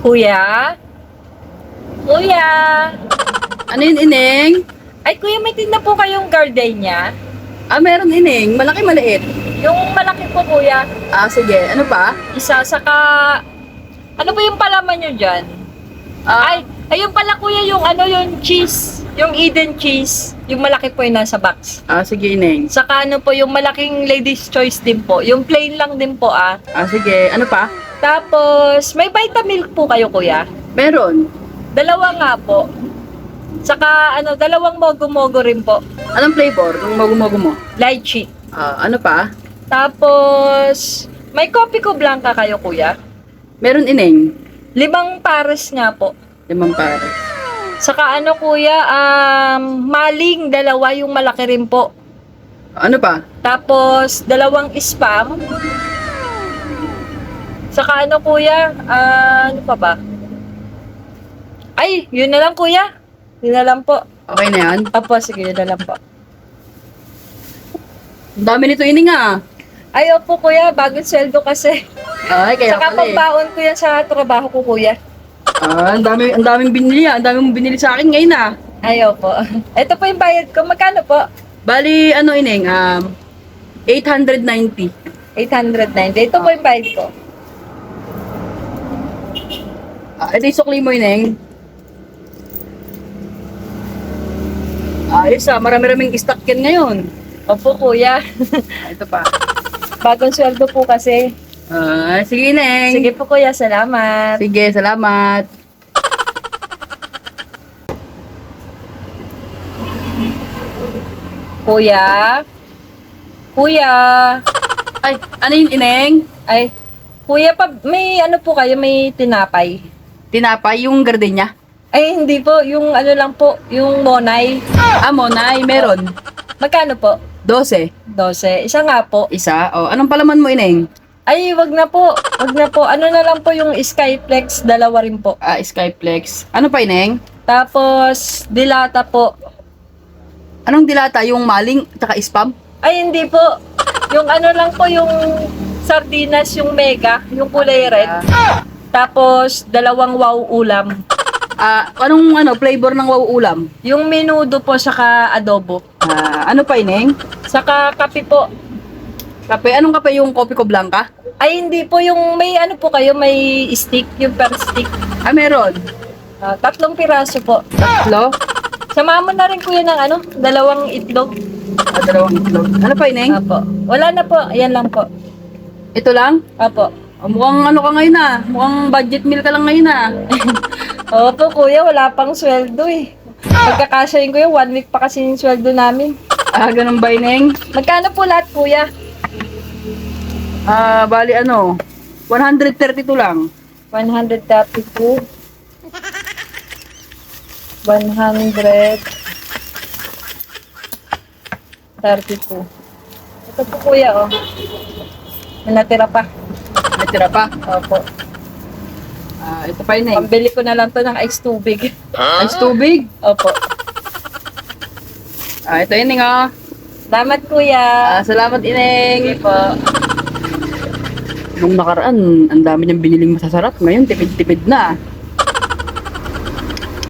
Kuya? Kuya? Ano yun, Ineng? Ay, kuya, may tinda po kayong gardenia? Ah, meron, Ineng. Malaki, maliit. Yung malaki po, kuya. Ah, sige. Ano pa? Isa, saka... Ano po yung palaman nyo dyan? Ah, Ayun pala, kuya, yung yung cheese. Yung Eden cheese. Yung malaki po yung nasa box. sige, Ineng. Saka ano po, yung malaking ladies choice din po. Yung plain lang din po, ah. Ah, sige. Ano pa? Tapos, may Vitamilk po kayo, kuya. Meron. Dalawa nga po. Saka, dalawang mogo-mogo rin po. Anong flavor? Yung mogo-mogo mo? Lychee. Ah, ano pa? Tapos, may kopi ko blanca kayo, kuya. Meron, Ineng. 5 pares nga po. 5 pare. Saka kuya, maling 2 yung malaki rin po. Ano pa? Tapos, 2 spam. Saka kuya, ano pa ba? Ay, yun na lang kuya. Yun na lang po. Okay na yan? Apo, sige, yun na lang po. Ang dami nito, Ineng, ah. Ay, opo kuya, bagong sweldo kasi. Ay, kaya Saka pala eh. pambaon ko yan sa trabaho ko kuya. Ah, ang daming binili, ah. Ang daming mong binili sa akin ngayon, ah. Ay, opo. Ito po yung bayad ko. Magkano po? Bali, Ineng, 890. 890. Ito po yung bayad ko. Ah, ito yung sukli mo, Ineng. Ayos, ah. Marami-raming stock yan ngayon. Opo kuya. Ah, ito pa. Bagong sweldo po kasi. Ah, sige, Ineng. Sige po kuya, salamat. Sige, salamat. Kuya? Kuya? Ay, ano yun, Ineng? Ay, kuya pa, may po kayo, may tinapay. Tinapay yung gardenia? Ay, hindi po, yung lang po, yung monay. Ah, Monay, meron. Magkano po? 12. 12. Isa nga po. Isa. Oh, anong palaman mo, Ineng? Ay, wag na po. Wag na po. Ano na lang po yung Skyflex, 2 rin po. Ah, Skyflex. Ano pa, Ineng? Tapos, dilata po. Anong dilata? Yung maling, tsaka spam? Ay, hindi po. Yung lang po, yung sardinas, yung mega, yung kulay red. Tapos, 2 wow ulam. Ah, anong flavor ng wow ulam? Yung menudo po, saka adobo. Ah, ano pa, Ineng? Saka kape po. Kape. Anong kape yung kopi ko blanca? Ay, hindi po. Yung may po kayo, may stick, yung per stick. Ah, meron. 3 piraso po. Tatlo. Samahan mo na rin kuya ng 2 itlog. Ah, 2 itlog. Ano pa, Ineng? Apo. Wala na po. Ayan lang po. Ito lang? Apo. Ah, mukhang ka ngayon, ah. Mukhang budget meal ka lang ngayon, ah. Opo kuya, wala pang sweldo eh. Pagkakasyahin ko 1 week pa kasi yung sweldo namin. Ah, ganun ba, Ineng? Magkano po lahat kuya? Ah, bali 132 lang. 132. 132. Ito po kuya oh. May natira pa. May tira pa. Opo. Ah, ito pa, Ineng. Pambili ko na lang to ng ice tubig. Ice tubig. Opo. Ah, ito, Ineng, ah. Salamat kuya. Ah, salamat, Ineng. Sige po. Nung nakaraan, ang dami niyang biniling masasarap. Ngayon, tipid-tipid na.